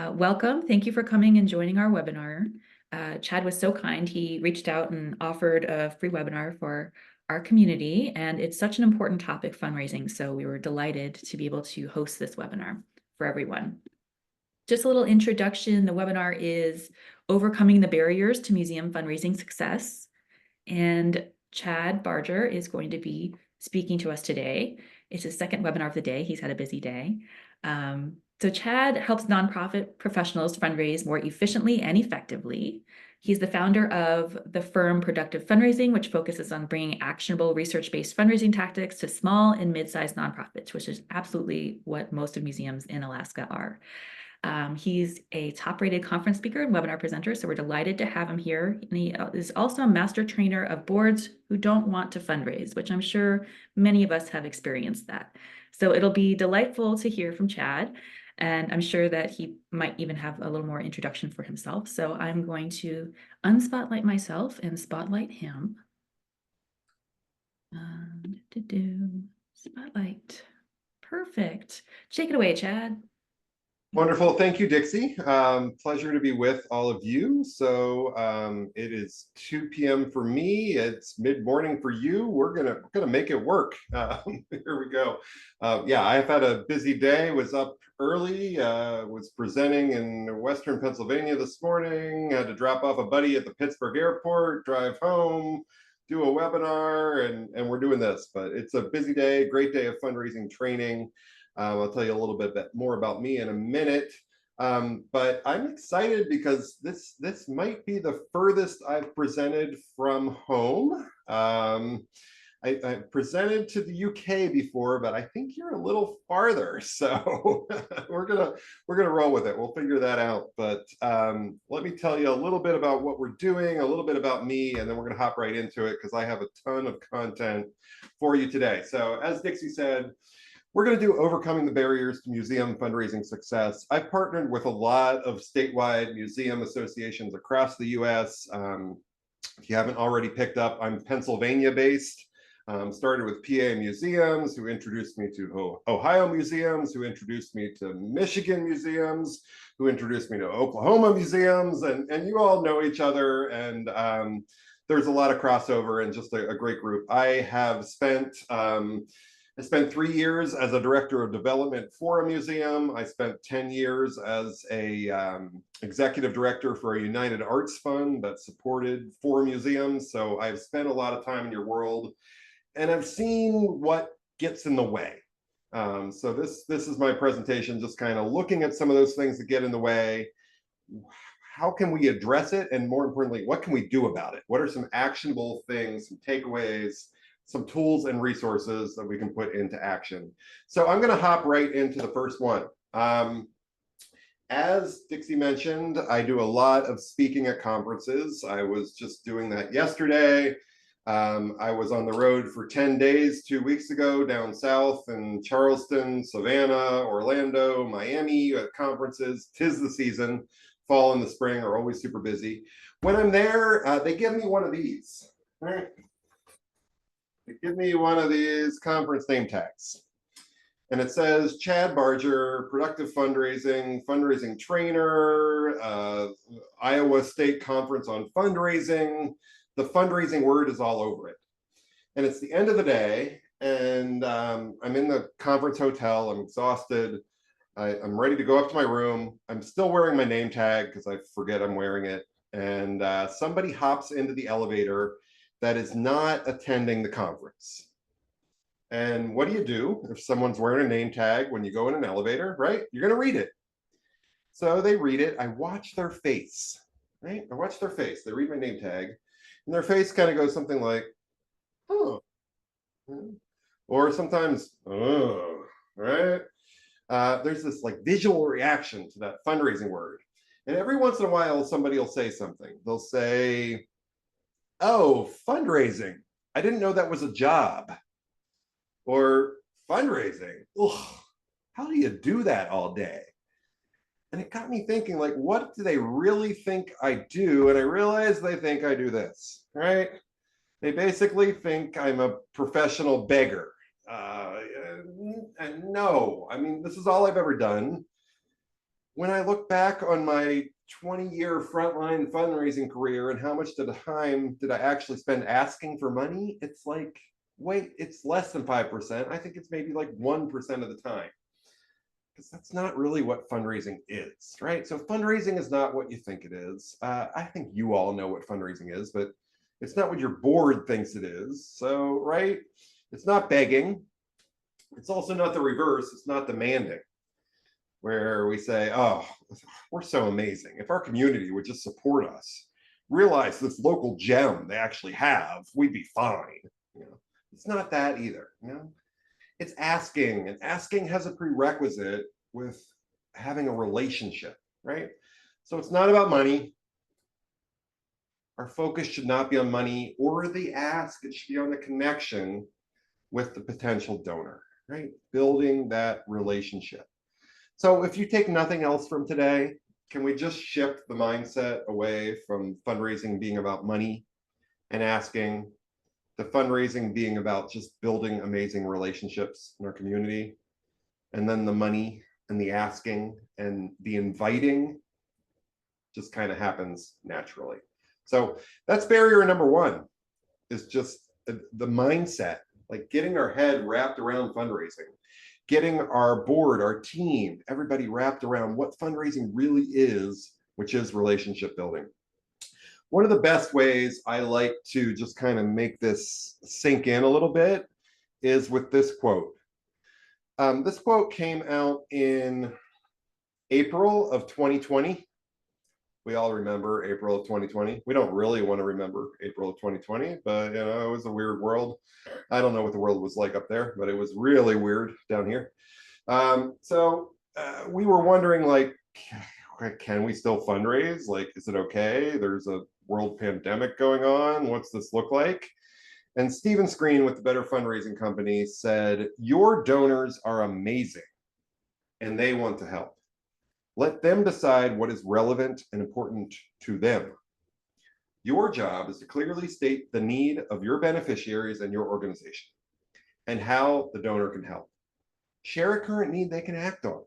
Welcome. Thank you for coming and joining our webinar. Chad was so kind. He reached out and offered a free webinar for our community, and it's such an important topic, fundraising. So we were delighted to be able to host this webinar for everyone. Just a little introduction. The webinar is Overcoming the Barriers to Museum Fundraising Success. And Chad Barger is going to be speaking to us today. It's his second webinar of the day. He's had a busy day. So Chad helps nonprofit professionals fundraise more efficiently and effectively. He's the founder of the firm Productive Fundraising, which focuses on bringing actionable research-based fundraising tactics to small and mid-sized nonprofits, which is absolutely what most of museums in Alaska are. He's a top-rated conference speaker and webinar presenter, so we're delighted to have him here. And he is also a master trainer of boards who don't want to fundraise, which I'm sure many of us have experienced that. So it'll be delightful to hear from Chad, and I'm sure that he might even have a little more introduction for himself. So I'm going to unspotlight myself and spotlight him. Spotlight. Perfect. Take it away, Chad. Wonderful. Thank you, Dixie. Pleasure to be with all of you. So it is 2 p.m. for me. It's mid-morning for you. We're gonna make it work. Here we go. Yeah, I've had a busy day. Was up early. Was presenting in Western Pennsylvania this morning. Had to drop off a buddy at the Pittsburgh airport. Drive home. Do a webinar, and we're doing this. But it's a busy day. Great day of fundraising training. I'll tell you a little bit more about me in a minute, but I'm excited because this might be the furthest I've presented from home. I presented to the UK before, but I think you're a little farther, so we're gonna roll with it. We'll figure that out. But let me tell you a little bit about what we're doing, a little bit about me, and then we're gonna hop right into it because I have a ton of content for you today. So as Dixie said, we're going to do Overcoming the Barriers to Museum Fundraising Success. I've partnered with a lot of statewide museum associations across the US. If you haven't already picked up, I'm Pennsylvania based. Started with PA museums, who introduced me to Ohio museums, who introduced me to Michigan museums, who introduced me to Oklahoma museums, and you all know each other, and there's a lot of crossover and just a great group. I spent 3 years as a director of development for a museum. I spent 10 years as a executive director for a United Arts Fund that supported 4 museums. So I've spent a lot of time in your world, and I've seen what gets in the way. So this is my presentation, just kind of looking at some of those things that get in the way. How can we address it? And more importantly, what can we do about it? What are some actionable things, some takeaways, some tools and resources that we can put into action? So I'm going to hop right into the first one. As Dixie mentioned, I do a lot of speaking at conferences. I was just doing that yesterday. I was on the road for 10 days 2 weeks ago down south in Charleston, Savannah, Orlando, Miami at conferences. 'Tis the season. Fall and the spring are always super busy. When I'm there, they give me one of these. Right? Give me one of these conference name tags. And it says Chad Barger, Productive Fundraising, fundraising trainer, Iowa State Conference on Fundraising. The fundraising word is all over it. And it's the end of the day, and I'm in the conference hotel. I'm exhausted. I'm ready to go up to my room. I'm still wearing my name tag because I forget I'm wearing it. And somebody hops into the elevator that is not attending the conference. And what do if someone's wearing a name tag when you go in an elevator, right? You're going to read it. So they read it. I watch their face, right? I watch their face. They read my name tag, and their face kind of goes something like, oh, or sometimes, oh, right? There's this like visual reaction to that fundraising word. And every once in a while, somebody will say something. They'll say, oh, fundraising. I didn't know that was a job. Or fundraising. Ugh, how do you do that all day? And it got me thinking, like, what do they really think I do? And I realized they think I do this, right? They basically think I'm a professional beggar. And no, I mean, this is all I've ever done. when I look back on my 20-year frontline fundraising career and how much of the time did I actually spend asking for money, it's like, wait, it's less than 5%. I think it's maybe like 1% of the time. Because that's not really what fundraising is, right? So fundraising is not what you think it is. I think you all know what fundraising is, but it's not what your board thinks it is. So, right? It's not begging. It's also not the reverse. It's not demanding, where we say, oh, we're so amazing. If our community would just support us, realize this local gem they actually have, we'd be fine. You know, it's not that either. You know, it's asking, and asking has a prerequisite with having a relationship, right? So it's not about money. Our focus should not be on money or the ask. It should be on the connection with the potential donor, right? Building that relationship. So if you take nothing else from today, can we just shift the mindset away from fundraising being about money and asking, the fundraising being about just building amazing relationships in our community, and then the money and the asking and the inviting just kind of happens naturally. So that's barrier number one, is just the mindset, like getting our head wrapped around fundraising, getting our board, our team, everybody wrapped around what fundraising really is, which is relationship building. One of the best ways I like to just kind of make this sink in a little bit is with this quote. This quote came out in April of 2020. We all remember April of 2020. We don't really want to remember April of 2020, but you know, it was a weird world. I don't know what the world was like up there, but it was really weird down here. We were wondering, like, can we still fundraise? Like, is it okay? There's a world pandemic going on. What's this look like? And Stephen Screen with the Better Fundraising Company said, your donors are amazing and they want to help. Let them decide what is relevant and important to them. Your job is to clearly state the need of your beneficiaries and your organization and how the donor can help. Share a current need they can act on.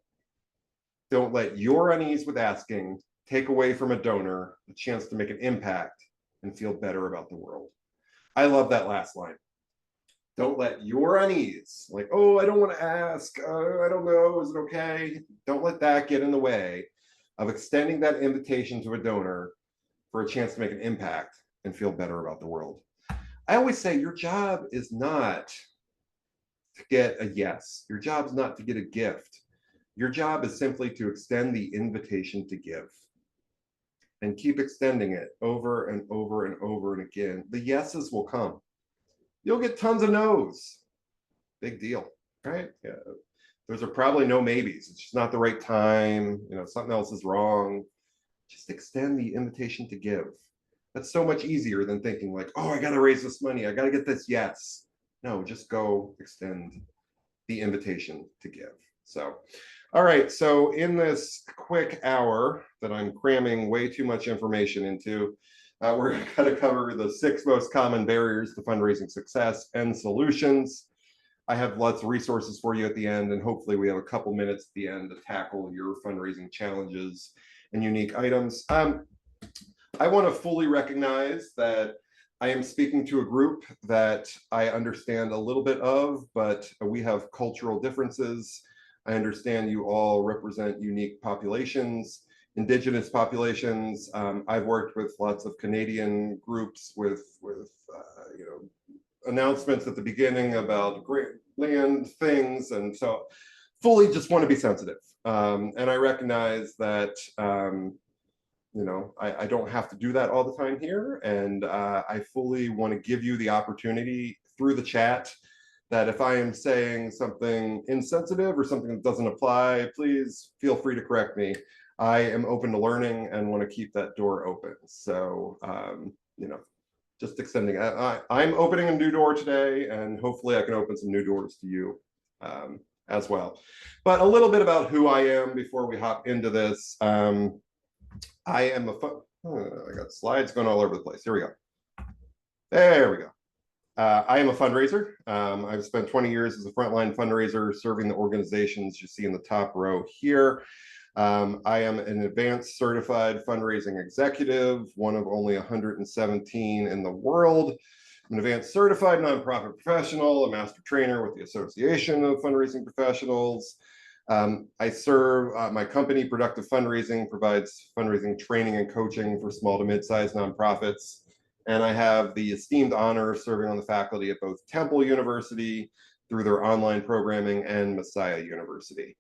Don't let your unease with asking take away from a donor the chance to make an impact and feel better about the world. I love that last line. Don't let your unease, like, oh, I don't want to ask, I don't know, is it okay? Don't let that get in the way of extending that invitation to a donor for a chance to make an impact and feel better about the world. I always say your job is not to get a yes. Your job is not to get a gift. Your job is simply to extend the invitation to give and keep extending it over and over and over and again. The yeses will come. You'll get tons of no's. Big deal, right? Yeah. Those are probably no maybes. It's just not the right time. You know, something else is wrong. Just extend the invitation to give. That's so much easier than thinking like, oh, I got to raise this money. I got to get this yes. No, just go extend the invitation to give. So, all right. So in this quick hour that I'm cramming way too much information into, we're going to cover the 6 most common barriers to fundraising success and solutions. I have lots of resources for you at the end, and hopefully we have a couple minutes at the end to tackle your fundraising challenges and unique items. I want to fully recognize that I am speaking to a group that I understand a little bit of, but we have cultural differences. I understand you all represent unique populations, Indigenous populations. I've worked with lots of Canadian groups with you know, announcements at the beginning about great land things, and so fully just want to be sensitive. And I recognize that you know, I don't have to do that all the time here, and I fully want to give you the opportunity through the chat that if I am saying something insensitive or something that doesn't apply, please feel free to correct me. I am open to learning and want to keep that door open. So, you know, just extending. I'm opening a new door today, and hopefully I can open some new doors to you as well. But a little bit about who I am before we hop into this. I am I got slides going all over the place. Here we go. There we go. I am a fundraiser. I've spent 20 years as a frontline fundraiser serving the organizations you see in the top row here. I am an advanced certified fundraising executive, one of only 117 in the world. I'm an advanced certified nonprofit professional, a master trainer with the Association of Fundraising Professionals. I serve my company, Productive Fundraising, provides fundraising training and coaching for small to mid-sized nonprofits. And I have the esteemed honor of serving on the faculty at both Temple University through their online programming and Messiah University.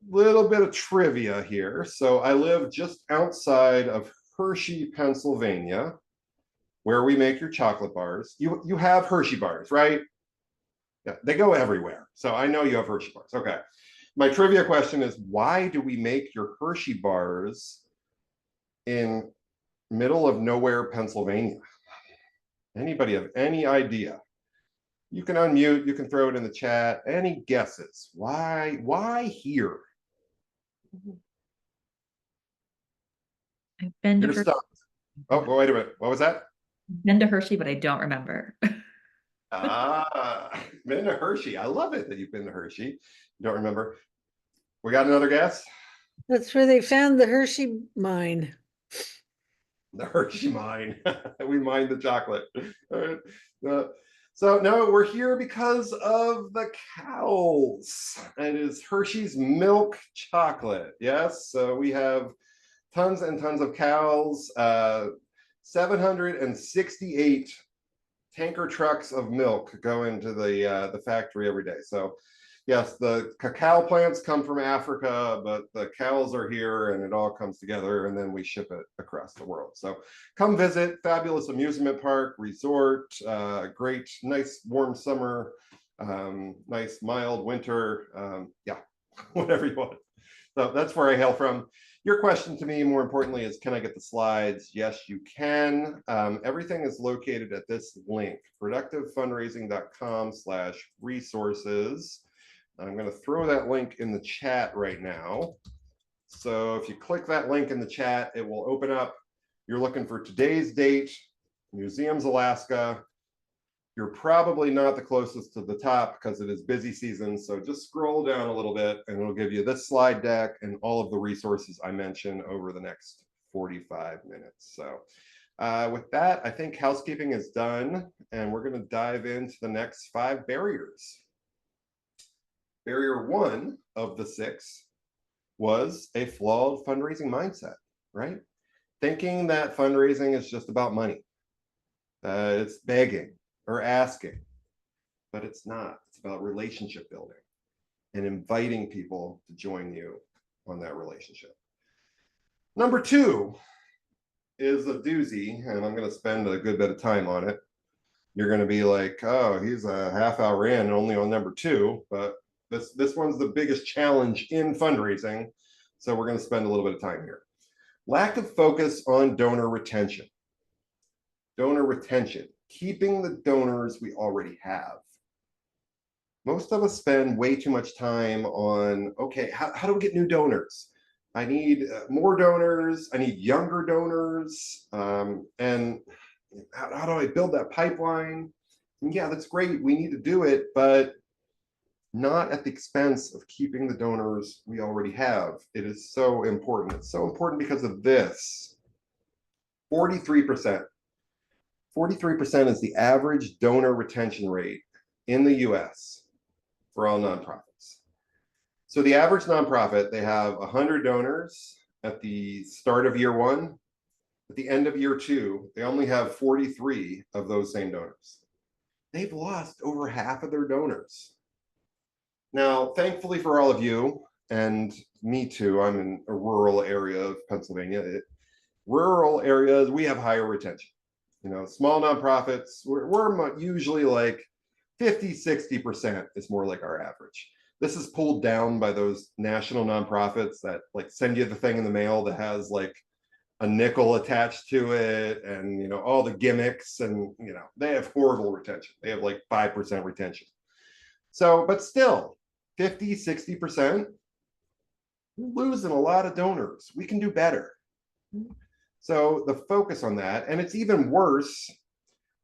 Little bit of trivia here. So I live just outside of Hershey, Pennsylvania, where we make your chocolate bars. You have Hershey bars, right? Yeah, they go everywhere. So I know you have Hershey bars. Okay. My trivia question is, why do we make your Hershey bars in middle of nowhere, Pennsylvania? Anybody have any idea? You can unmute, you can throw it in the chat. Any guesses? Why here? I've been to You're Hershey. stumped. Oh, wait a minute. What was that? Been to Hershey, but I don't remember. Been to Hershey. I love it that you've been to Hershey. You don't remember? We got another guess? That's where they found the Hershey mine. The Hershey mine. We mined the chocolate. So no, we're here because of the cows. It is Hershey's milk chocolate. Yes, so we have tons and tons of cows. 768 tanker trucks of milk go into the factory every day. So yes, the cacao plants come from Africa, but the cows are here and it all comes together and then we ship it across the world. So come visit, fabulous amusement park, resort, great, nice warm summer, nice mild winter, yeah, whatever you want. So that's where I hail from. Your question to me, more importantly, is can I get the slides? Yes, you can. Everything is located at this link, productivefundraising.com/resources. I'm going to throw that link in the chat right now. So if you click that link in the chat, it will open up. You're looking for today's date, Museums, Alaska. You're probably not the closest to the top because it is busy season. So just scroll down a little bit and it'll give you this slide deck and all of the resources I mentioned over the next 45 minutes. So with that, I think housekeeping is done and we're going to dive into the next 5 barriers. Barrier 1 of the 6 was a flawed fundraising mindset, right? Thinking that fundraising is just about money. It's begging or asking, but it's not. It's about relationship building and inviting people to join you on that relationship. Number 2 is a doozy, and I'm going to spend a good bit of time on it. You're going to be like, oh, he's a half hour in only on number 2, but this one's the biggest challenge in fundraising. So we're going to spend a little bit of time here. Lack of focus on donor retention. Donor retention, keeping the donors we already have. Most of us spend way too much time on, okay, how do we get new donors? I need more donors. I need younger donors. And how do I build that pipeline? And yeah, that's great. We need to do it, but not at the expense of keeping the donors we already have. It is so important. It's so important because of this. 43%. 43% is the average donor retention rate in the US for all nonprofits. So the average nonprofit, they have 100 donors at the start of year 1. At the end of year 2, they only have 43 of those same donors. They've lost over half of their donors. Now, thankfully for all of you, and me too, I'm in a rural area of Pennsylvania. Rural areas, we have higher retention. You know, small nonprofits, we're usually like 50-60% is more like our average. This is pulled down by those national nonprofits that like send you the thing in the mail that has like a nickel attached to it and, you know, all the gimmicks, and, you know, they have horrible retention. They have like 5% retention. So, but still 50-60%, we're losing a lot of donors. We can do better. So the focus on that, and it's even worse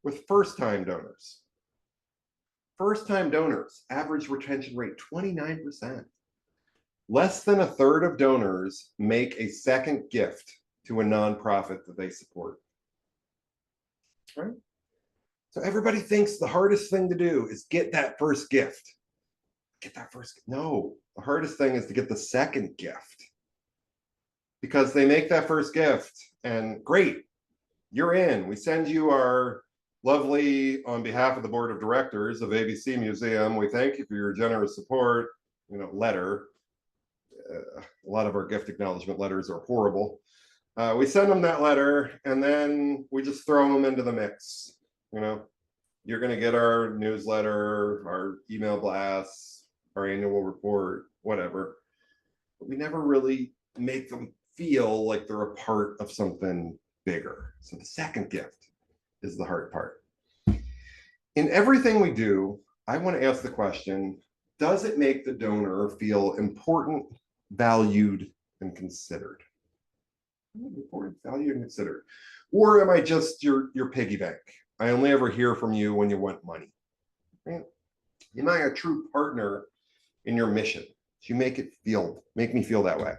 with first-time donors. First-time donors, average retention rate 29%. Less than a third of donors make a second gift to a nonprofit that they support. Right? So everybody thinks the hardest thing to do is get that first gift. Get that first. No, the hardest thing is to get the second gift. Because they make that first gift and great, you're in. We send you our lovely, on behalf of the board of directors of ABC Museum, we thank you for your generous support, letter. A lot of our gift acknowledgement letters are horrible. We send them that letter and then we just throw them into the mix. You're going to get our newsletter, our email blasts, our annual report, whatever. But we never really make them feel like they're a part of something bigger. So the second gift is the hard part. In everything we do, I want to ask the question, does it make the donor feel important, valued, and considered? Important, valued, and considered. Or am I just your piggy bank? I only ever hear from you when you want money. Right? Am I a true partner in your mission? Do you make me feel that way?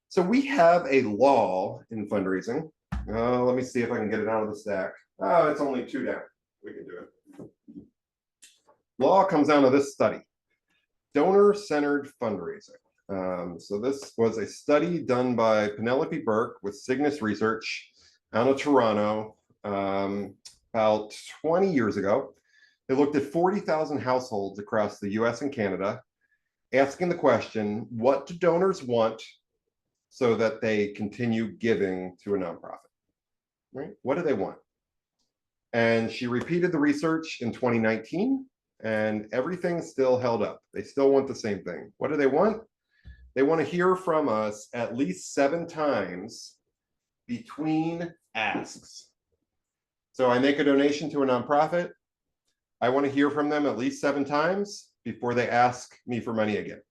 So we have a law in fundraising. Let me see if I can get it out of the stack. Oh, it's only 2 down. We can do it. Law comes down to this study, donor-centered fundraising. So this was a study done by Penelope Burke with Cygnus Research out of Toronto about 20 years ago. They looked at 40,000 households across the US and Canada, asking the question, what do donors want so that they continue giving to a nonprofit? Right? What do they want? And she repeated the research in 2019, and everything still held up. They still want the same thing. What do they want? They want to hear from us at least 7 times between asks. So I make a donation to a nonprofit. I want to hear from them at least 7 times before they ask me for money again.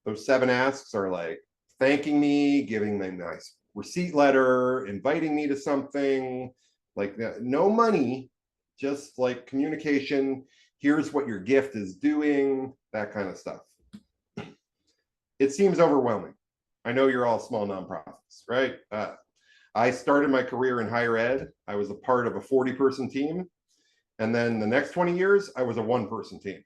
Those 7 asks are like thanking me, giving them a nice receipt letter, inviting me to something, like no money, just like communication. Here's what your gift is doing, that kind of stuff. It seems overwhelming. I know you're all small nonprofits, right? I started my career in higher ed. I was a part of a 40-person team. And then the next 20 years, I was a 1-person team.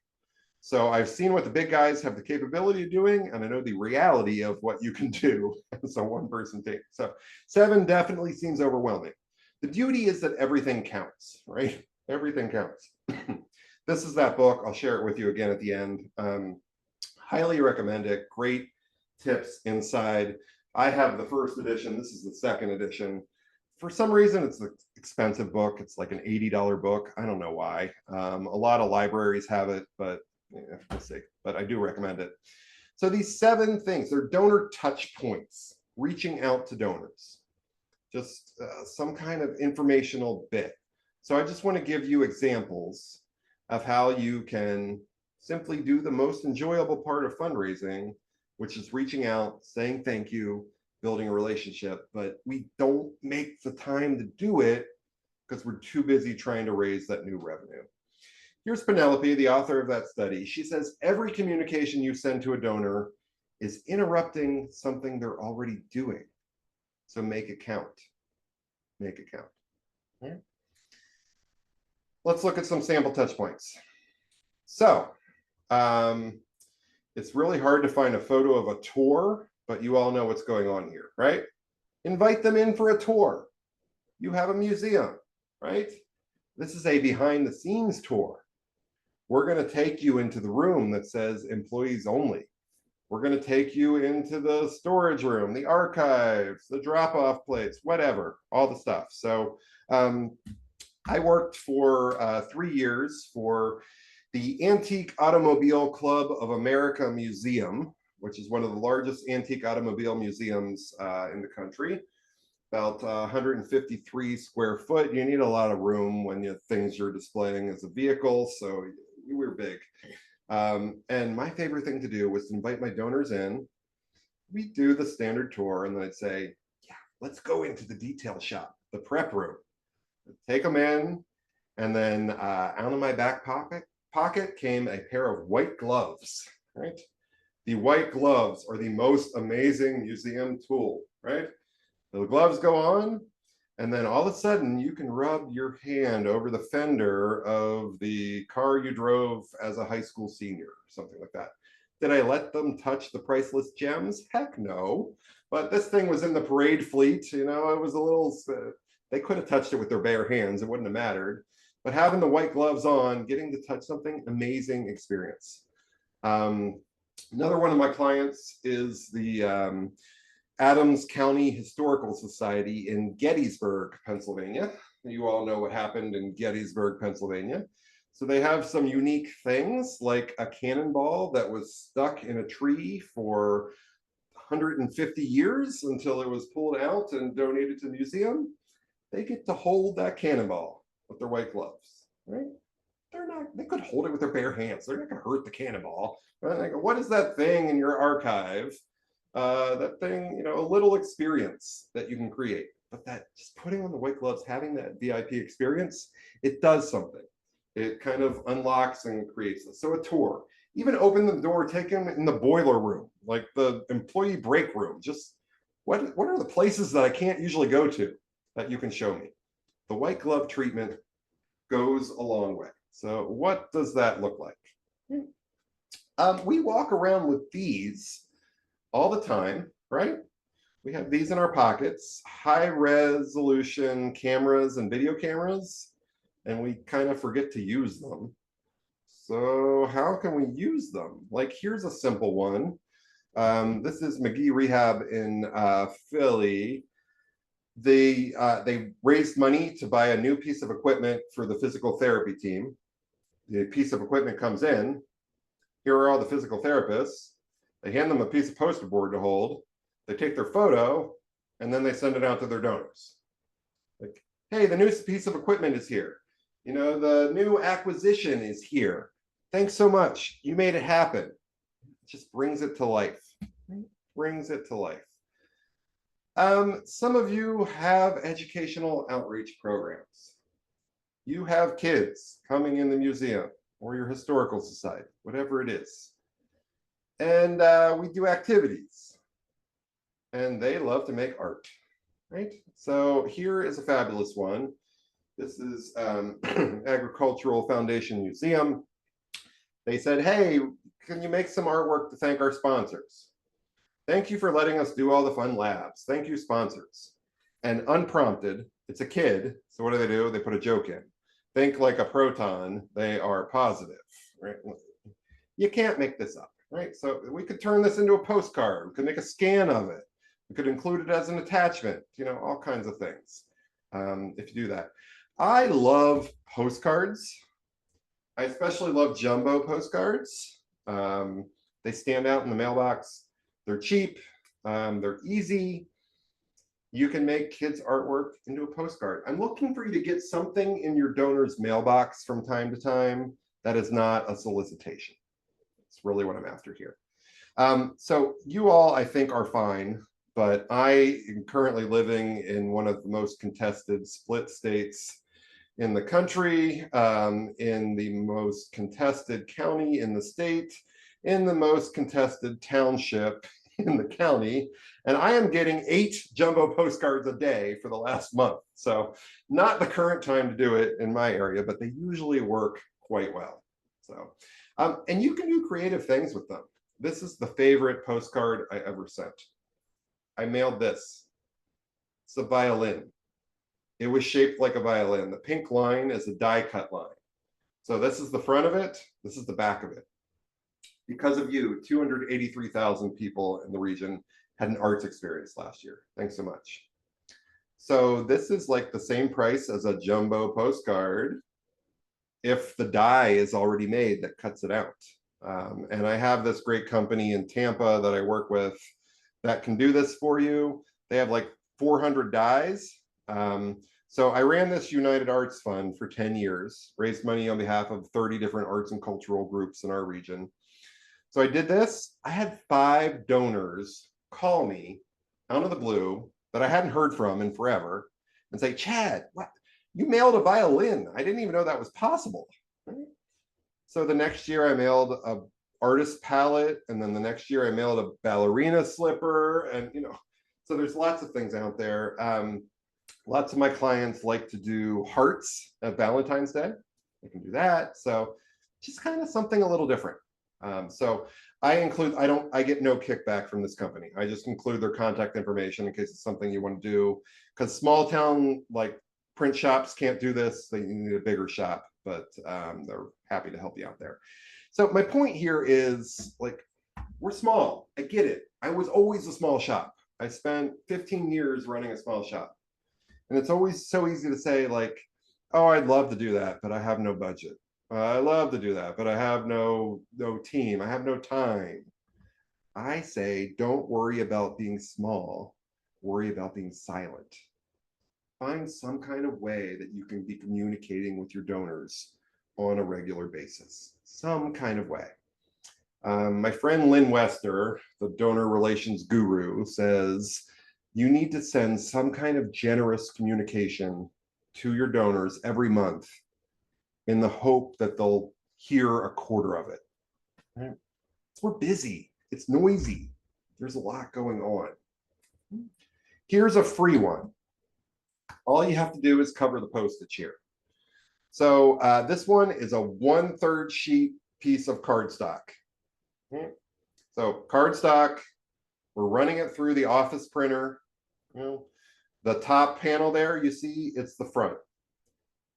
So I've seen what the big guys have the capability of doing, and I know the reality of what you can do as a 1-person team. So 7 definitely seems overwhelming. The beauty is that everything counts, right? Everything counts. This is that book. I'll share it with you again at the end. Highly recommend it. Great tips inside. I have the first edition. This is the second edition. For some reason, it's an expensive book. It's like an $80 book. I don't know why. A lot of libraries have it, but yeah, we'll see. But I do recommend it. So these 7 things, they're donor touch points, reaching out to donors. Just some kind of informational bit. So I just want to give you examples of how you can simply do the most enjoyable part of fundraising, which is reaching out, saying thank you, building a relationship, but we don't make the time to do it because we're too busy trying to raise that new revenue. Here's Penelope, the author of that study. She says, every communication you send to a donor is interrupting something they're already doing. So make it count. Make it count. All right. Let's look at some sample touch points. So it's really hard to find a photo of a tour, but you all know what's going on here, right? Invite them in for a tour. You have a museum, right? This is a behind the scenes tour. We're going to take you into the room that says employees only. We're going to take you into the storage room, the archives, the drop-off place, whatever, all the stuff. So I worked for 3 years for the Antique Automobile Club of America Museum, which is one of the largest antique automobile museums in the country. About 153 square foot. You need a lot of room when you things you're displaying as a vehicle, so we were big. And my favorite thing to do was to invite my donors in. We do the standard tour, and then I'd say, yeah, let's go into the detail shop, the prep room. Take them in, and then out of my back pocket came a pair of white gloves, right? The white gloves are the most amazing museum tool, right? The gloves go on, and then all of a sudden you can rub your hand over the fender of the car you drove as a high school senior, or something like that. Did I let them touch the priceless gems? Heck no. But this thing was in the parade fleet, you know, it was a little, they could have touched it with their bare hands, it wouldn't have mattered. But having the white gloves on, getting to touch something, amazing experience. Another one of my clients is the Adams County Historical Society in Gettysburg, Pennsylvania. You all know what happened in Gettysburg, Pennsylvania. So they have some unique things like a cannonball that was stuck in a tree for 150 years until it was pulled out and donated to the museum. They get to hold that cannonball with their white gloves, right? They could hold it with their bare hands. They're not gonna hurt the cannonball. Right? Like, what is that thing in your archive? That thing, you know, a little experience that you can create, but that just putting on the white gloves, having that VIP experience, it does something. It kind of unlocks and creates this. So a tour, even open the door, take them in the boiler room, like the employee break room. Just what are the places that I can't usually go to that you can show me? The white glove treatment goes a long way. So what does that look like? We walk around with these all the time, right? We have these in our pockets, high resolution cameras and video cameras, and we kind of forget to use them. So how can we use them? Like, here's a simple one. This is McGee Rehab in Philly. They raised money to buy a new piece of equipment for the physical therapy team. The piece of equipment comes in. Here are all the physical therapists. They hand them a piece of poster board to hold. They take their photo, and then they send it out to their donors. Like, hey, the new piece of equipment is here. You know, the new acquisition is here. Thanks so much. You made it happen. It just brings it to life. Brings it to life. Some of you have educational outreach programs. You have kids coming in the museum or your historical society, whatever it is. And we do activities. And they love to make art, right? So here is a fabulous one. This is Agricultural Foundation Museum. They said, hey, can you make some artwork to thank our sponsors? Thank you for letting us do all the fun labs. Thank you, sponsors. And unprompted, it's a kid. So what do? They put a joke in. Think like a proton, they are positive, right? You can't make this up, right? So we could turn this into a postcard. We could make a scan of it. We could include it as an attachment, you know, all kinds of things if you do that. I love postcards. I especially love jumbo postcards. They stand out in the mailbox. They're cheap. They're easy. You can make kids' artwork into a postcard. I'm looking for you to get something in your donor's mailbox from time to time that is not a solicitation. That's really what I'm after here. So you all, I think, are fine, but I am currently living in one of the most contested split states in the country, in the most contested county in the state, in the most contested township in the county, and I am getting 8 jumbo postcards a day for the last month. So not the current time to do it in my area, but they usually work quite well. So, and you can do creative things with them. This is the favorite postcard I ever sent. I mailed this. It's a violin. It was shaped like a violin. The pink line is a die cut line. So this is the front of it. This is the back of it. Because of you, 283,000 people in the region had an arts experience last year. Thanks so much. So this is like the same price as a jumbo postcard if the die is already made that cuts it out. And I have this great company in Tampa that I work with that can do this for you. They have like 400 dies. So I ran this United Arts Fund for 10 years, raised money on behalf of 30 different arts and cultural groups in our region. So I did this. I had 5 donors call me out of the blue that I hadn't heard from in forever and say, Chad, what? You mailed a violin. I didn't even know that was possible. Right? So the next year I mailed artist palette, and then the next year I mailed a ballerina slipper, and so there's lots of things out there. Lots of my clients like to do hearts at Valentine's Day. They can do that. So just kind of something a little different. So I get no kickback from this company. I just include their contact information in case it's something you want to do. Because small town like print shops can't do this. They need a bigger shop, but they're happy to help you out there. So my point here is, like, we're small. I get it. I was always a small shop. I spent 15 years running a small shop. And it's always so easy to say, like, oh, I'd love to do that, but I have no budget. I love to do that, but I have no team. I have no time. I say, don't worry about being small. Worry about being silent. Find some kind of way that you can be communicating with your donors on a regular basis. Some kind of way. My friend Lynn Wester, the donor relations guru, says you need to send some kind of generous communication to your donors every month in the hope that they'll hear a quarter of it. Right? We're busy. It's noisy. There's a lot going on. Here's a free one. All you have to do is cover the postage here. So this one is a 1/3 sheet piece of cardstock. Okay. So cardstock, we're running it through the office printer. The top panel there, you see, it's the front.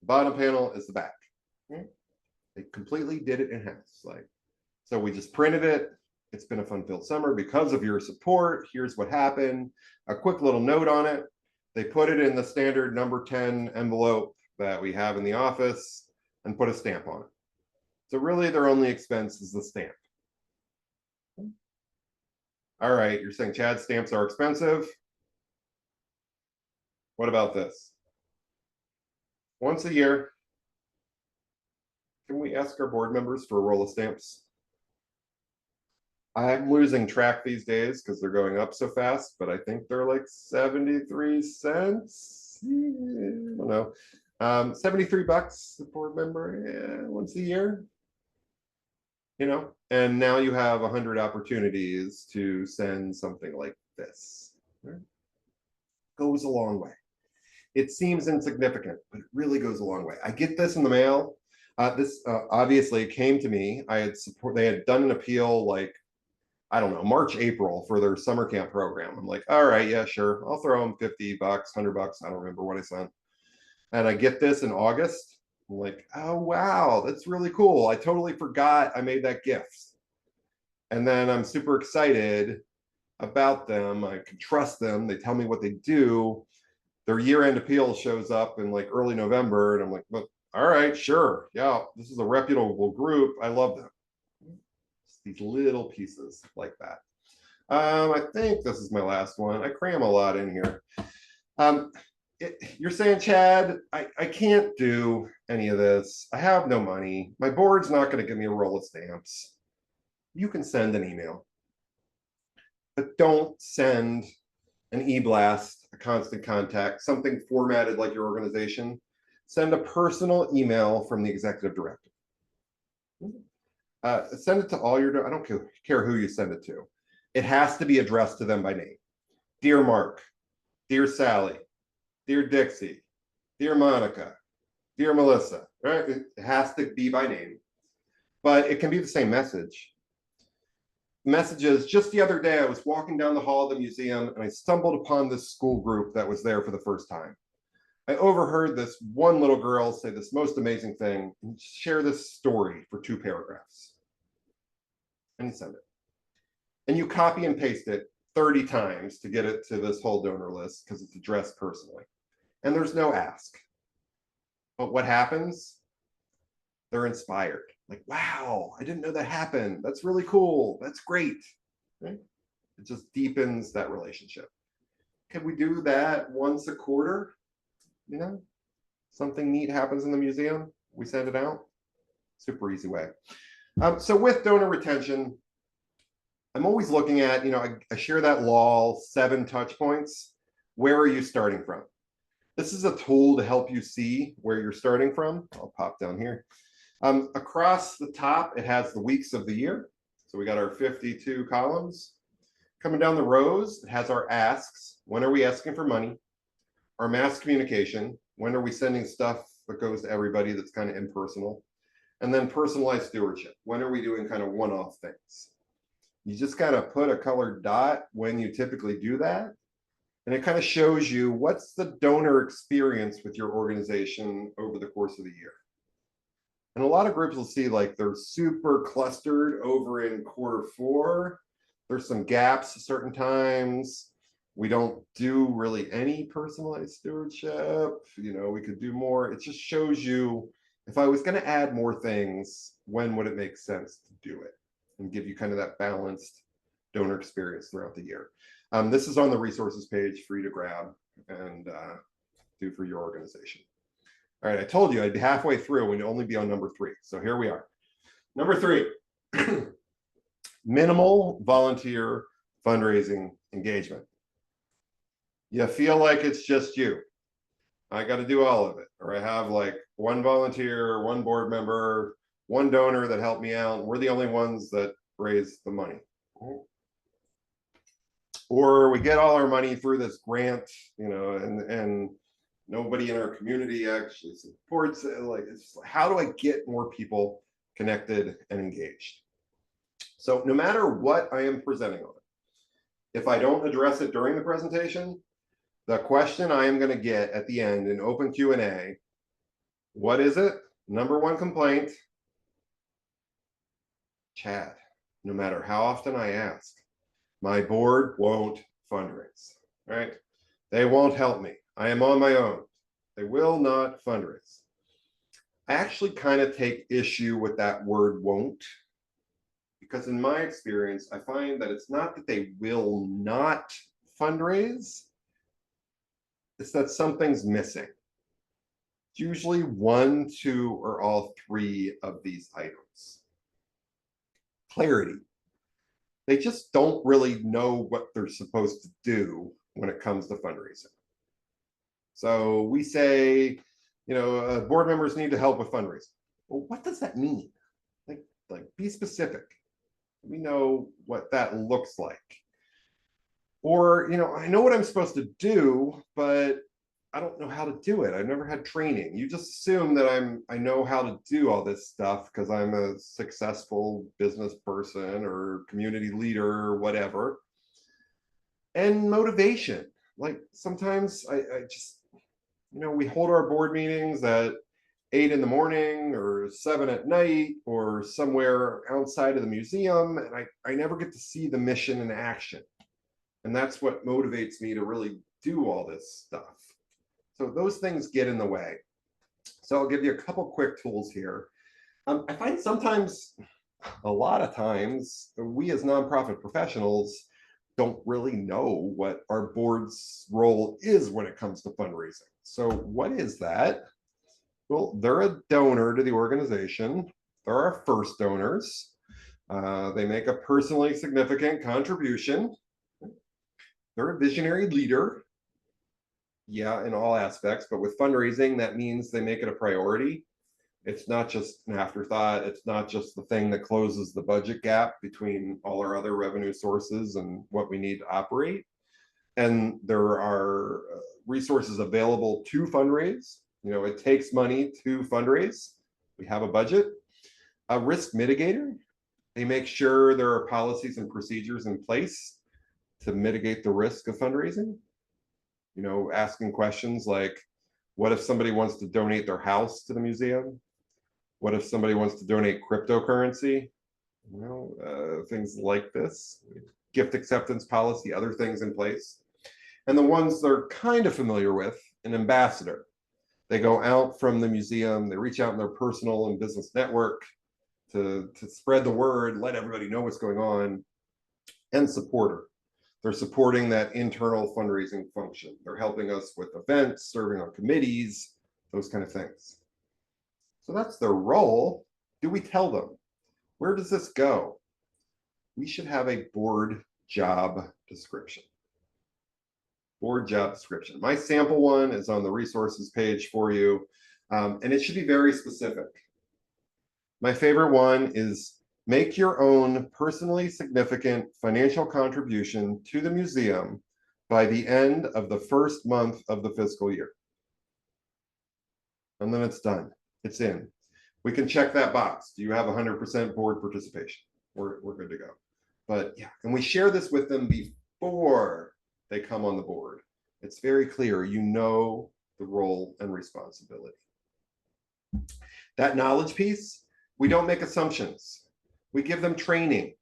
The bottom panel is the back. Okay. They completely did it in-house. So we just printed it. It's been a fun-filled summer because of your support. Here's what happened. A quick little note on it. They put it in the standard number 10 envelope that we have in the office and put a stamp on it. So really their only expense is the stamp. All right, you're saying, Chad, stamps are expensive. What about this? Once a year, can we ask our board members for a roll of stamps? I'm losing track these days because they're going up so fast, but I think they're like 73 cents. I don't know. 73 bucks a board member, once a year. And now you have 100 opportunities to send something like this. Goes a long way. It seems insignificant, but it really goes a long way. I get this in the mail. This obviously came to me. They had done an appeal, like, I don't know, March, April, for their summer camp program. I'm like, all right, yeah, sure. I'll throw them 50 bucks, 100 bucks. I don't remember what I sent. And I get this in August. I'm like, oh, wow, that's really cool. I totally forgot I made that gift. And then I'm super excited about them. I can trust them. They tell me what they do. Their year-end appeal shows up in like early November. And I'm like, well, all right, sure. Yeah, this is a reputable group. I love them. Just these little pieces like that. I think this is my last one. I cram a lot in here. You're saying, Chad, I can't do any of this. I have no money. My board's not going to give me a roll of stamps. You can send an email, but don't send an e-blast, a constant contact, something formatted like your organization. Send a personal email from the executive director. Send it to all your, I don't care who you send it to. It has to be addressed to them by name. Dear Mark, dear Sally, dear Dixie, dear Monica, dear Melissa, right? It has to be by name, but it can be the same message. Messages, just the other day, I was walking down the hall of the museum and I stumbled upon this school group that was there for the first time. I overheard this one little girl say this most amazing thing and share this story for 2 paragraphs. And you send it. And you copy and paste it 30 times to get it to this whole donor list because it's addressed personally. And there's no ask. But what happens? They're inspired. Like, wow, I didn't know that happened. That's really cool. That's great. Right? It just deepens that relationship. Can we do that once a quarter? Something neat happens in the museum. We send it out. Super easy way. So with donor retention, I'm always looking at, I share that law, 7 touch points. Where are you starting from? This is a tool to help you see where you're starting from. I'll pop down here. Across the top, it has the weeks of the year. So we got our 52 columns. Coming down the rows, it has our asks. When are we asking for money? Our mass communication. When are we sending stuff that goes to everybody that's kind of impersonal? And then personalized stewardship. When are we doing kind of one-off things? You just got to put a colored dot when you typically do that. And it kind of shows you what's the donor experience with your organization over the course of the year. And a lot of groups will see like they're super clustered over in Q4. There's some gaps at certain times. We don't do really any personalized stewardship. You know, we could do more. It just shows you, if I was going to add more things, when would it make sense to do it and give you kind of that balanced donor experience throughout the year. This is on the resources page for you to grab and do for your organization. All right, I told you I'd be halfway through and only be on number 3. So here we are. Number 3, minimal volunteer fundraising engagement. You feel like it's just you. I got to do all of it, or I have like one volunteer, one board member, one donor that helped me out. We're the only ones that raise the money. Or we get all our money through this grant, you know, and nobody in our community actually supports it. Like, it's how do I get more people connected and engaged? So no matter what I am presenting on, if I don't address it during the presentation, the question I am going to get at the end in open Q&A, what is it? Number 1 complaint, Chad, no matter how often I ask, my board won't fundraise, right? They won't help me. I am on my own. They will not fundraise. I actually kind of take issue with that word won't, because in my experience, I find that it's not that they will not fundraise, it's that something's missing. It's usually 1, 2, or all 3 of these items. Clarity. They just don't really know what they're supposed to do when it comes to fundraising. So we say, you know, board members need to help with fundraising. Well, what does that mean? Like be specific. We know what that looks like. Or, you know, I know what I'm supposed to do, but I don't know how to do it. I've never had training. You just assume that I know how to do all this stuff because I'm a successful business person or community leader or whatever. And motivation. Like sometimes I just, you know, we hold our board meetings at 8 in the morning or 7 at night or somewhere outside of the museum, and I never get to see the mission in action. And that's what motivates me to really do all this stuff. So those things get in the way. So I'll give you a couple quick tools here. I find sometimes, a lot of times, we as nonprofit professionals don't really know what our board's role is when it comes to fundraising. So what is that? Well, they're a donor to the organization. They're our first donors. They make a personally significant contribution. They're a visionary leader. Yeah, in all aspects, but with fundraising, that means they make it a priority. It's not just an afterthought. It's not just the thing that closes the budget gap between all our other revenue sources and what we need to operate. And there are resources available to fundraise. You know, it takes money to fundraise. We have a budget. A risk mitigator. They make sure there are policies and procedures in place to mitigate the risk of fundraising. You know, asking questions like, what if somebody wants to donate their house to the museum? What if somebody wants to donate cryptocurrency? You know, things like this. Gift acceptance policy, other things in place. And the ones they're kind of familiar with, an ambassador. They go out from the museum, they reach out in their personal and business network to spread the word, let everybody know what's going on, and supporter. They're supporting that internal fundraising function. They're helping us with events, serving on committees, those kind of things. So that's their role. Do we tell them? Where does this go? We should have a board job description. Board job description. My sample one is on the resources page for you, and it should be very specific. My favorite one is Make your own personally significant financial contribution to the museum by the end of the first month of the fiscal year. And then it's done. It's in. We can check that box. Do you have 100% board participation? We're good to go. But yeah, and we share this with them before they come on the board. It's very clear, you know the role and responsibility. That knowledge piece, we don't make assumptions. We give them training.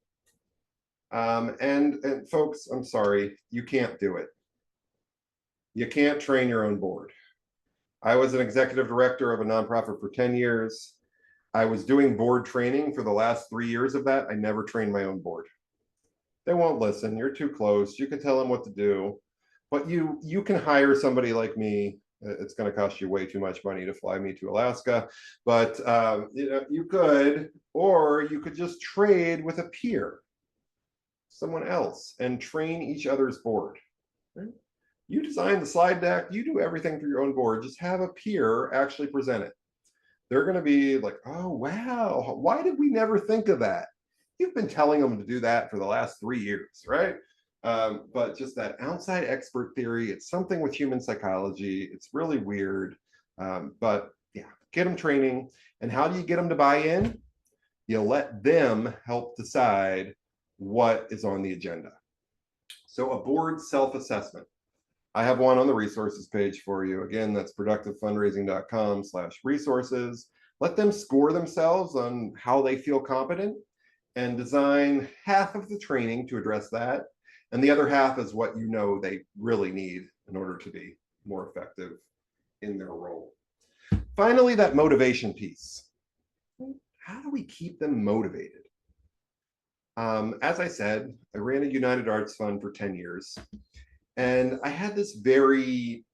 And folks, I'm sorry, you can't do it. You can't train your own board. I was an executive director of a nonprofit for 10 years. I was doing board training for the last 3 years of that. I never trained my own board. They won't listen. You're too close. You can tell them what to do, but you can hire somebody like me. It's going to cost you way too much money to fly me to Alaska, but you could, or you could just trade with a peer, someone else, and train each other's board. Right? You design the slide deck, you do everything for your own board, just have a peer actually present it. They're going to be like, oh, wow, why did we never think of that? You've been telling them to do that for the last 3 years, right? But just that outside expert theory, it's something with human psychology. It's really weird. But yeah, get them training. And how do you get them to buy in? You let them help decide what is on the agenda. So a board self-assessment. I have one on the resources page for you. Again, that's productivefundraising.com/resources. Let them score themselves on how they feel competent and design half of the training to address that. And the other half is what you know they really need in order to be more effective in their role. Finally, that motivation piece. How do we keep them motivated? As I said, I ran a United Arts Fund for 10 years. And I had this very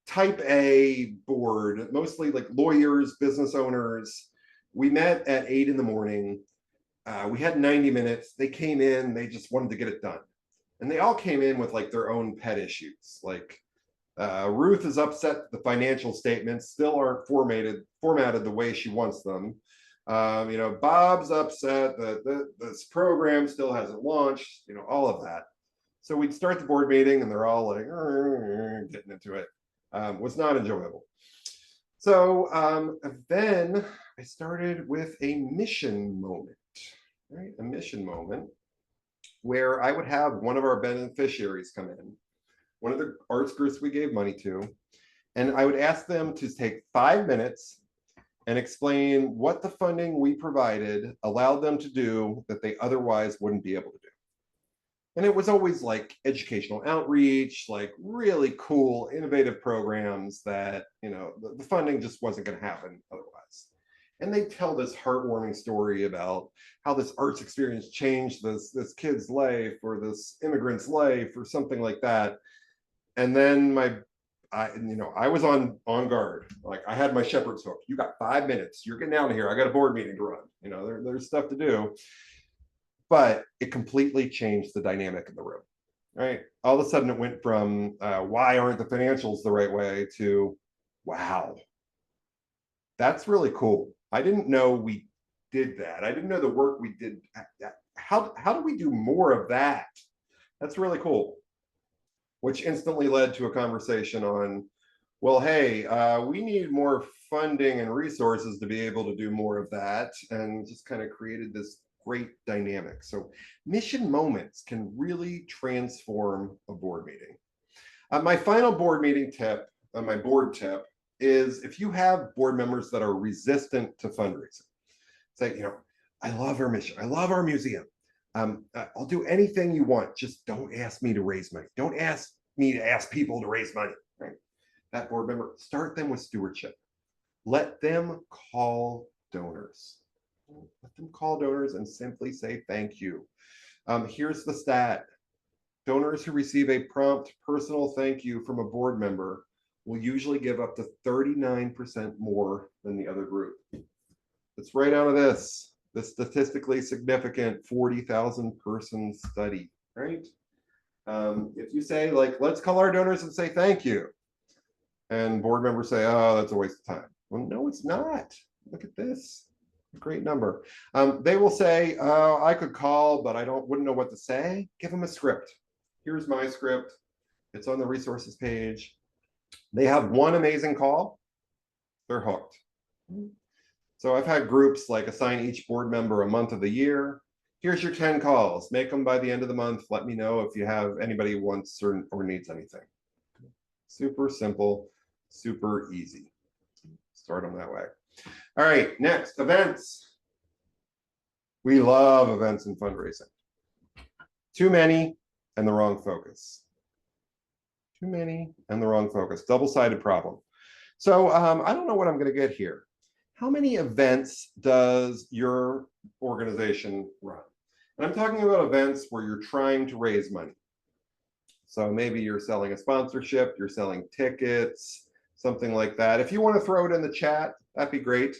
type A board, mostly like lawyers, business owners. We met at 8 in the morning. We had 90 minutes. They came in, they just wanted to get it done. And they all came in with like their own pet issues. Like Ruth is upset the financial statements still aren't formatted the way she wants them. Bob's upset that this program still hasn't launched, all of that. So we'd start the board meeting and they're all like, getting into it. Was not enjoyable. So then I started with a mission moment, right? A mission moment where I would have one of our beneficiaries come in, one of the arts groups we gave money to, and I would ask them to take 5 minutes and explain what the funding we provided allowed them to do that they otherwise wouldn't be able to do. And it was always like educational outreach, like really cool, innovative programs that, the funding just wasn't going to happen otherwise. And they tell this heartwarming story about how this arts experience changed this kid's life or this immigrant's life or something like that. And then I was on guard. Like I had my shepherd's hook. You got 5 minutes. You're getting out of here. I got a board meeting to run. There's stuff to do. But it completely changed the dynamic in the room, right? All of a sudden it went from why aren't the financials the right way to wow, that's really cool. I didn't know we did that. I didn't know the work we did. How do we do more of that? That's really cool. Which instantly led to a conversation on, well, hey, we need more funding and resources to be able to do more of that, and just kind of created this great dynamic. So mission moments can really transform a board meeting. My final board meeting tip, my board tip, is if you have board members that are resistant to fundraising, say, I love our mission, I love our museum. I'll do anything you want, just don't ask me to raise money. Don't ask me to ask people to raise money, right? That board member, start them with stewardship. Let them call donors. Let them call donors and simply say thank you. Here's the stat. Donors who receive a prompt personal thank you from a board member will usually give up to 39% more than the other group. It's right out of this statistically significant 40,000 person study, right? If you say like, let's call our donors and say thank you, and board members say, oh, that's a waste of time. Well, no, it's not. Look at this. Great number. They will say, oh, I could call, but wouldn't know what to say. Give them a script. Here's my script. It's on the resources page. They have one amazing call, they're hooked. So I've had groups like assign each board member a month of the year. Here's your 10 calls. Make them by the end of the month. Let me know if you have anybody who wants or needs anything. Super simple, super easy. Start them that way. All right, next, events. We love events and fundraising. Too many and the wrong focus. Too many and the wrong focus. Double-sided problem. So I don't know what I'm going to get here. How many events does your organization run? And I'm talking about events where you're trying to raise money. So maybe you're selling a sponsorship, you're selling tickets, something like that. If you want to throw it in the chat, that'd be great.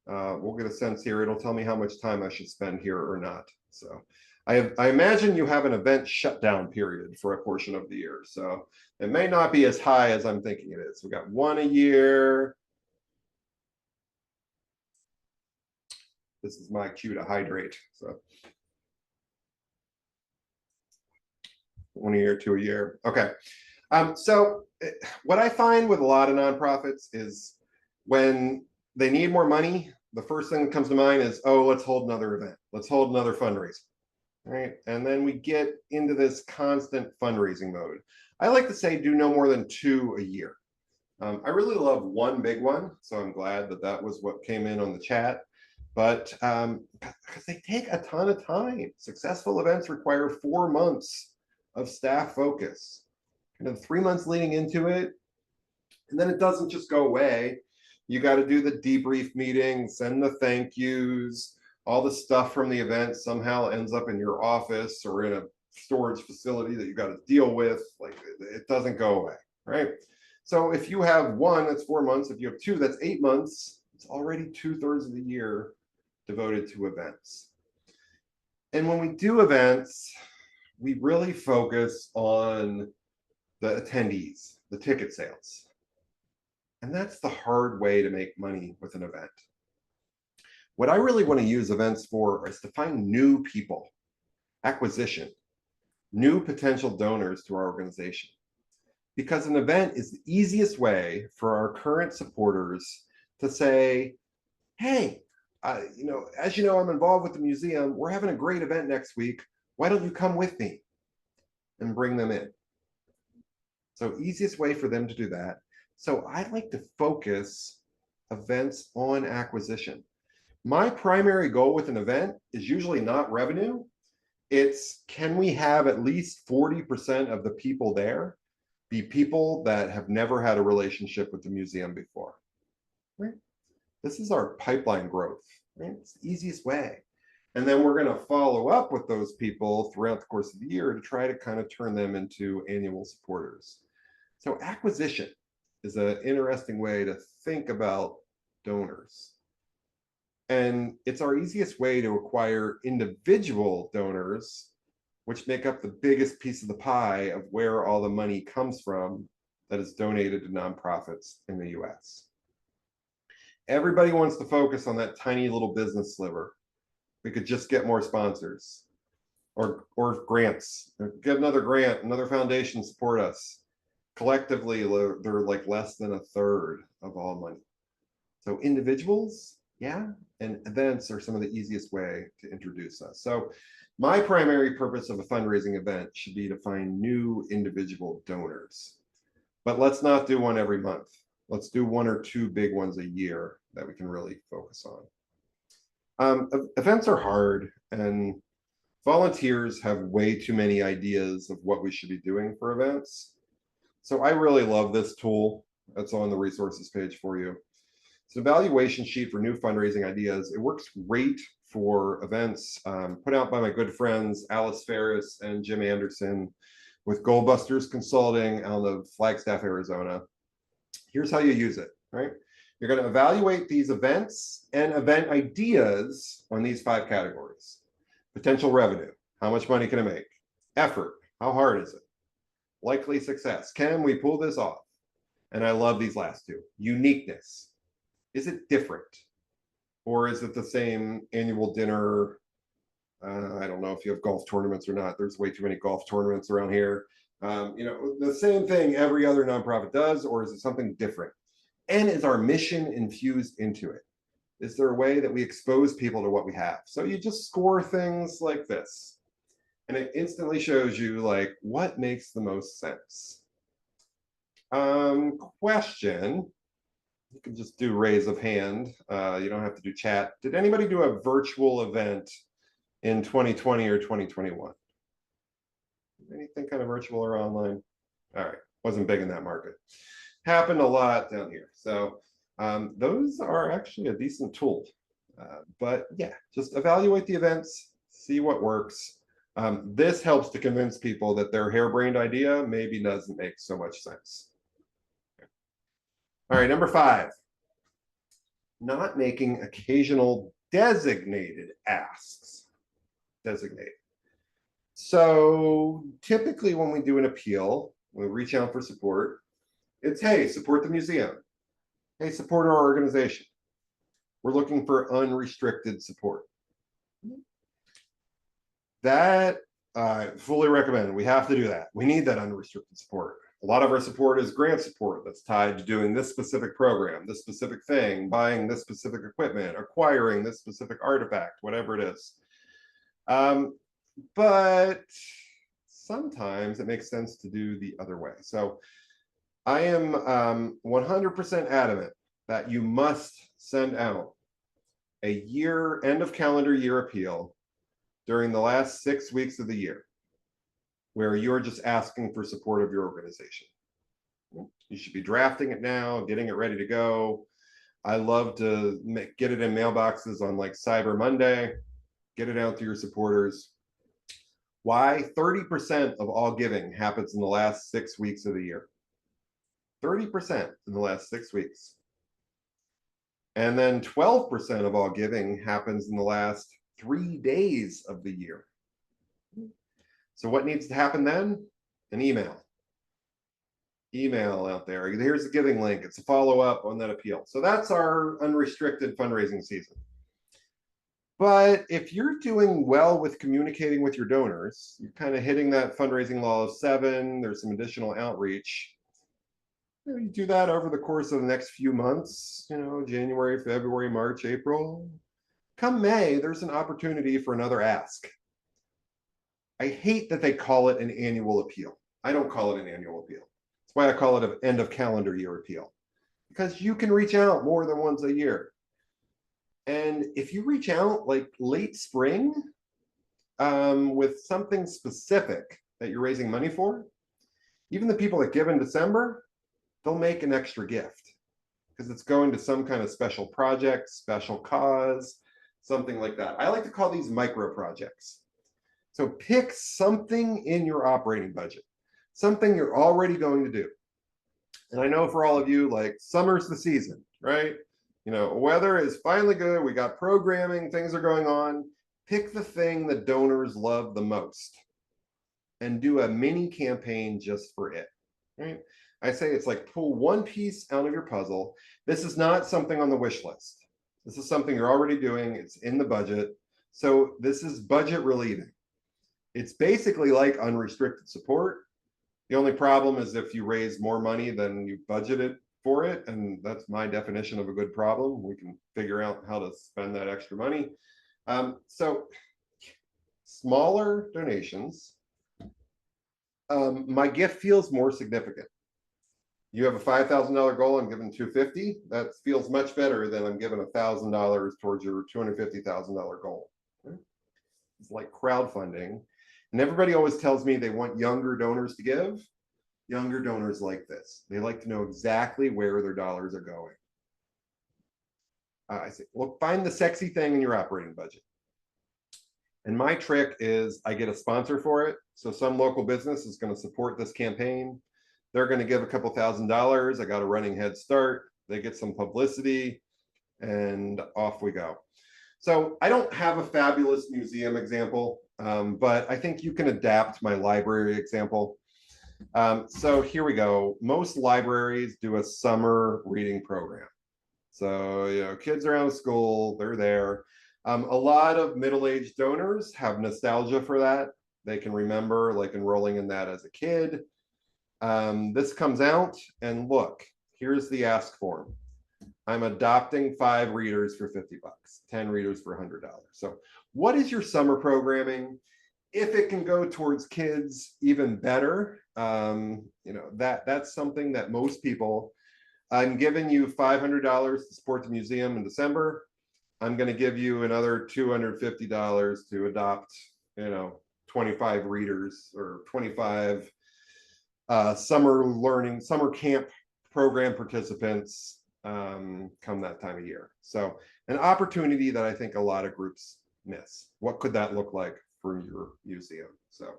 We'll get a sense here. It'll tell me how much time I should spend here or not. So I imagine you have an event shutdown period for a portion of the year. So it may not be as high as I'm thinking it is. We got one a year. This is my cue to hydrate. So 1 a year, 2 a year. Okay. So what I find with a lot of nonprofits is when they need more money, the first thing that comes to mind is, oh, let's hold another event. Let's hold another fundraiser. Right. And then we get into this constant fundraising mode. I like to say do no more than 2 a year. I really love one big one. So I'm glad that that was what came in on the chat. But because they take a ton of time. Successful events require 4 months of staff focus, kind of 3 months leading into it. And then it doesn't just go away. You got to do the debrief meetings, send the thank yous, all the stuff from the event somehow ends up in your office or in a storage facility that you got to deal with. Like it doesn't go away, right? So if you have one, that's 4 months. If you have two, that's 8 months. It's already 2/3 of the year devoted to events. And when we do events, we really focus on the attendees, the ticket sales. And that's the hard way to make money with an event. What I really want to use events for is to find new people, acquisition, new potential donors to our organization. Because an event is the easiest way for our current supporters to say, hey, as you know, I'm involved with the museum. We're having a great event next week. Why don't you come with me? And bring them in. So easiest way for them to do that. So I like to focus events on acquisition. My primary goal with an event is usually not revenue. It's can we have at least 40% of the people there be people that have never had a relationship with the museum before, right? This is our pipeline growth, right? It's the easiest way. And then we're going to follow up with those people throughout the course of the year to try to kind of turn them into annual supporters. So acquisition is an interesting way to think about donors. And it's our easiest way to acquire individual donors, which make up the biggest piece of the pie of where all the money comes from that is donated to nonprofits in the US. Everybody wants to focus on that tiny little business sliver. We could just get more sponsors or grants. Get another grant, another foundation support us. Collectively, they're like less than 1/3 of all money. So individuals, yeah, and events are some of the easiest way to introduce us. So my primary purpose of a fundraising event should be to find new individual donors. But let's not do one every month. Let's do 1 or 2 big ones a year that we can really focus on. Events are hard, and volunteers have way too many ideas of what we should be doing for events. So I really love this tool that's on the resources page for you. It's an evaluation sheet for new fundraising ideas. It works great for events put out by my good friends, Alice Ferris and Jim Anderson with Goldbusters Consulting out of Flagstaff, Arizona. Here's how you use it, right? You're going to evaluate these events and event ideas on these 5 categories. Potential revenue, how much money can it make? Effort, how hard is it? Likely success, can we pull this off? And I love these last 2. Uniqueness, is it different? Or is it the same annual dinner? I don't know if you have golf tournaments or not. There's way too many golf tournaments around here. The same thing every other nonprofit does, or is it something different? And is our mission infused into it? Is there a way that we expose people to what we have? So you just score things like this, and it instantly shows you like what makes the most sense. Question. You can just do raise of hand. You don't have to do chat. Did anybody do a virtual event in 2020 or 2021? Anything kind of virtual or online? All right, wasn't big in that market. Happened a lot down here. So those are actually a decent tool. But yeah, just evaluate the events, see what works. This helps to convince people that their harebrained idea maybe doesn't make so much sense. All right, number 5, not making occasional designated asks. Designated. So typically when we do an appeal, we reach out for support, it's, hey, support the museum. Hey, support our organization. We're looking for unrestricted support. That I fully recommend. We have to do that. We need that unrestricted support. A lot of our support is grant support that's tied to doing this specific program, this specific thing, buying this specific equipment, acquiring this specific artifact, whatever it is. But sometimes it makes sense to do the other way. So I am 100% adamant that you must send out a end of calendar year appeal during the last 6 weeks of the year, where you're just asking for support of your organization. You should be drafting it now, getting it ready to go. I love to get it in mailboxes on like Cyber Monday, get it out to your supporters. Why? 30% of all giving happens in the last 6 weeks of the year. 30% in the last 6 weeks. And then 12% of all giving happens in the last 3 days of the year. So what needs to happen then? An email. Email out there. Here's the giving link. It's a follow-up on that appeal. So that's our unrestricted fundraising season. But if you're doing well with communicating with your donors, you're kind of hitting that fundraising law of 7, there's some additional outreach. You do that over the course of the next few months, January, February, March, April. Come May, there's an opportunity for another ask. I hate that they call it an annual appeal. I don't call it an annual appeal. That's why I call it an end of calendar year appeal, because you can reach out more than once a year. And if you reach out like late spring with something specific that you're raising money for, even the people that give in December, they'll make an extra gift because it's going to some kind of special project, special cause, something like that. I like to call these micro projects. So pick something in your operating budget, something you're already going to do. And I know for all of you, like summer's the season, right? Weather is finally good. We got programming, things are going on. Pick the thing that donors love the most and do a mini campaign just for it, right? I say it's like pull one piece out of your puzzle. This is not something on the wish list. This is something you're already doing. It's in the budget. So this is budget relieving. It's basically like unrestricted support. The only problem is if you raise more money than you budgeted for it, and that's my definition of a good problem. We can figure out how to spend that extra money. So smaller donations, my gift feels more significant. You have a $5,000 goal, I'm giving $250. That feels much better than I'm giving $1,000 towards your $250,000 goal. Okay? It's like crowdfunding. And everybody always tells me they want younger donors to give. Younger donors like this. They like to know exactly where their dollars are going. I say, well, find the sexy thing in your operating budget. And my trick is I get a sponsor for it. So some local business is going to support this campaign. They're going to give a couple $1,000s. I got a running head start. They get some publicity and off we go. So I don't have a fabulous museum example, but I think you can adapt my library example. So here we go. Most libraries do a summer reading program. So, kids are out of school, they're there. A lot of middle-aged donors have nostalgia for that. They can remember like enrolling in that as a kid. This comes out and look, here's the ask form. I'm adopting 5 readers for $50, 10 readers for $100. So what is your summer programming? If it can go towards kids, even better. That's something that most people, I'm giving you $500 to support the museum in December. I'm going to give you another $250 to adopt, 25 readers or 25 summer camp program participants come that time of year. So an opportunity that I think a lot of groups miss. What could that look like for your museum? So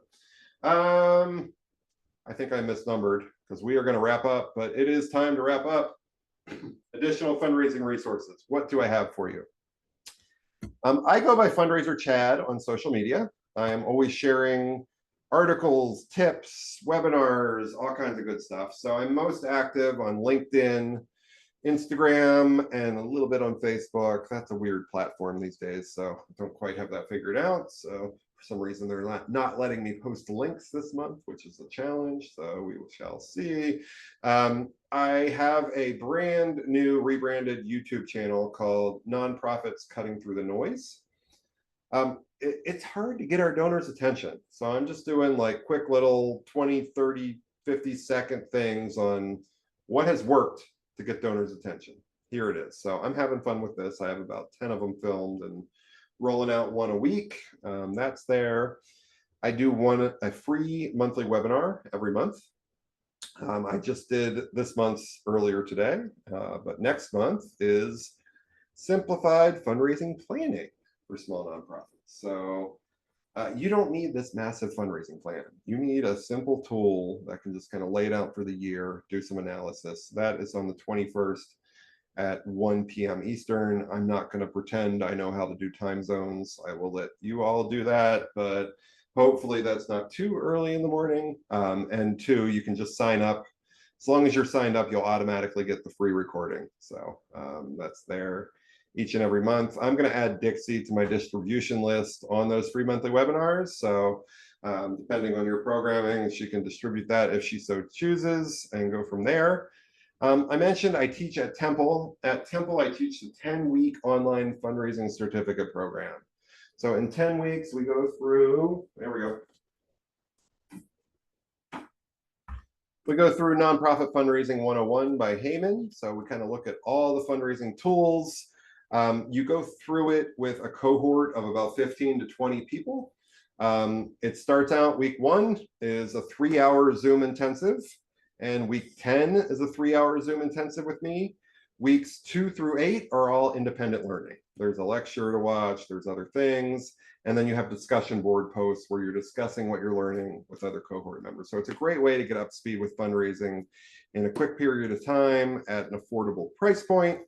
I think I misnumbered because we are going to wrap up, but it is time to wrap up. Additional fundraising resources. What do I have for you? I go by Fundraiser Chad on social media. I am always sharing articles, tips, webinars, all kinds of good stuff. So I'm most active on LinkedIn, Instagram, and a little bit on Facebook. That's a weird platform these days, so I don't quite have that figured out. So for some reason, they're not letting me post links this month, which is a challenge. So we shall see. I have a brand new rebranded YouTube channel called Nonprofits Cutting Through the Noise. It's hard to get our donors' attention. So I'm just doing like quick little 20, 30, 50-second things on what has worked to get donors' attention. Here it is. So I'm having fun with this. I have about 10 of them filmed and rolling out one a week. That's there. I do a free monthly webinar every month. I just did this month's earlier today, but next month is simplified fundraising planning for small nonprofits. So you don't need this massive fundraising plan. You need a simple tool that can just kind of lay it out for the year, do some analysis. That is on the 21st at 1 p.m. Eastern. I'm not going to pretend I know how to do time zones. I will let you all do that, but hopefully that's not too early in the morning. And 2, you can just sign up. As long as you're signed up, you'll automatically get the free recording. So that's there each and every month. I'm going to add Dixie to my distribution list on those free monthly webinars. So depending on your programming, she can distribute that if she so chooses and go from there. I mentioned I teach at Temple. At Temple, I teach the 10-week online fundraising certificate program. So in 10 weeks, we go through, there we go. We go through Nonprofit Fundraising 101 by Heyman. So we kind of look at all the fundraising tools. You go through it with a cohort of about 15 to 20 people. It starts out week 1 is a 3-hour Zoom intensive, and week 10 is a 3-hour Zoom intensive with me. Weeks 2 through 8 are all independent learning. There's a lecture to watch, there's other things, and then you have discussion board posts where you're discussing what you're learning with other cohort members. So it's a great way to get up to speed with fundraising in a quick period of time at an affordable price point.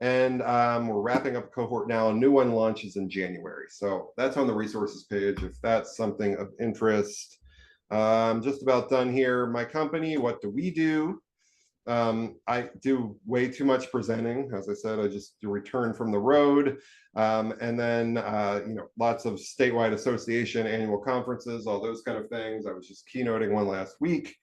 And we're wrapping up a cohort now. A new one launches in January. So that's on the resources page if that's something of interest. I'm just about done here. My company, what do we do? I do way too much presenting. As I said, I just do return from the road. And then, lots of statewide association annual conferences, all those kind of things. I was just keynoting one last week.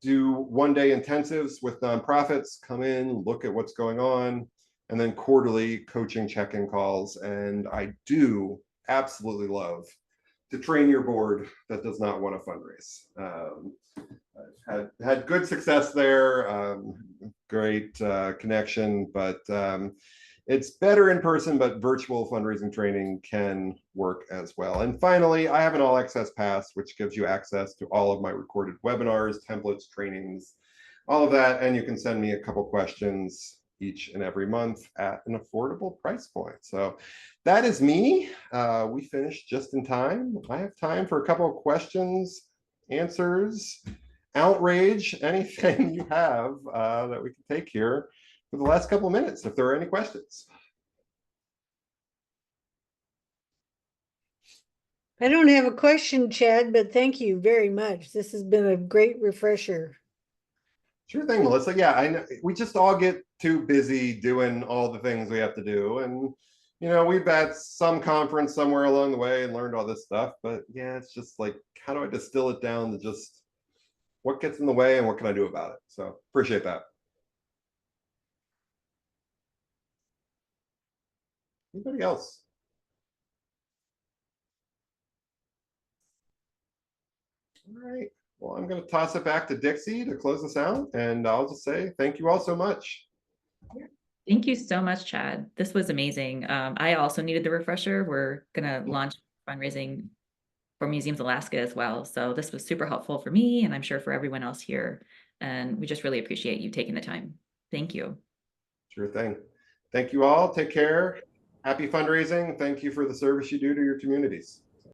Do one-day intensives with nonprofits, come in, look at what's going on, and then quarterly coaching check-in calls. And I do absolutely love to train your board that does not want to fundraise. I've had good success there, great connection, but it's better in person, but virtual fundraising training can work as well. And finally, I have an all access pass, which gives you access to all of my recorded webinars, templates, trainings, all of that. And you can send me a couple questions each and every month at an affordable price point. So that is me. We finished just in time. I have time for a couple of questions, answers, outrage, anything you have that we can take here for the last couple of minutes, if there are any questions. I don't have a question, Chad, but thank you very much. This has been a great refresher. Sure thing, Melissa. Yeah, I know we just all get too busy doing all the things we have to do. And, we've had some conference somewhere along the way and learned all this stuff. But yeah, it's just like, how do I distill it down to just what gets in the way and what can I do about it? So appreciate that. Anybody else? All right. Well, I'm going to toss it back to Dixie to close us out. And I'll just say thank you all so much. Thank you so much, Chad. This was amazing. I also needed the refresher. We're going to launch fundraising for Museums Alaska as well. So this was super helpful for me, and I'm sure for everyone else here. And we just really appreciate you taking the time. Thank you. Sure thing. Thank you all. Take care. Happy fundraising. Thank you for the service you do to your communities.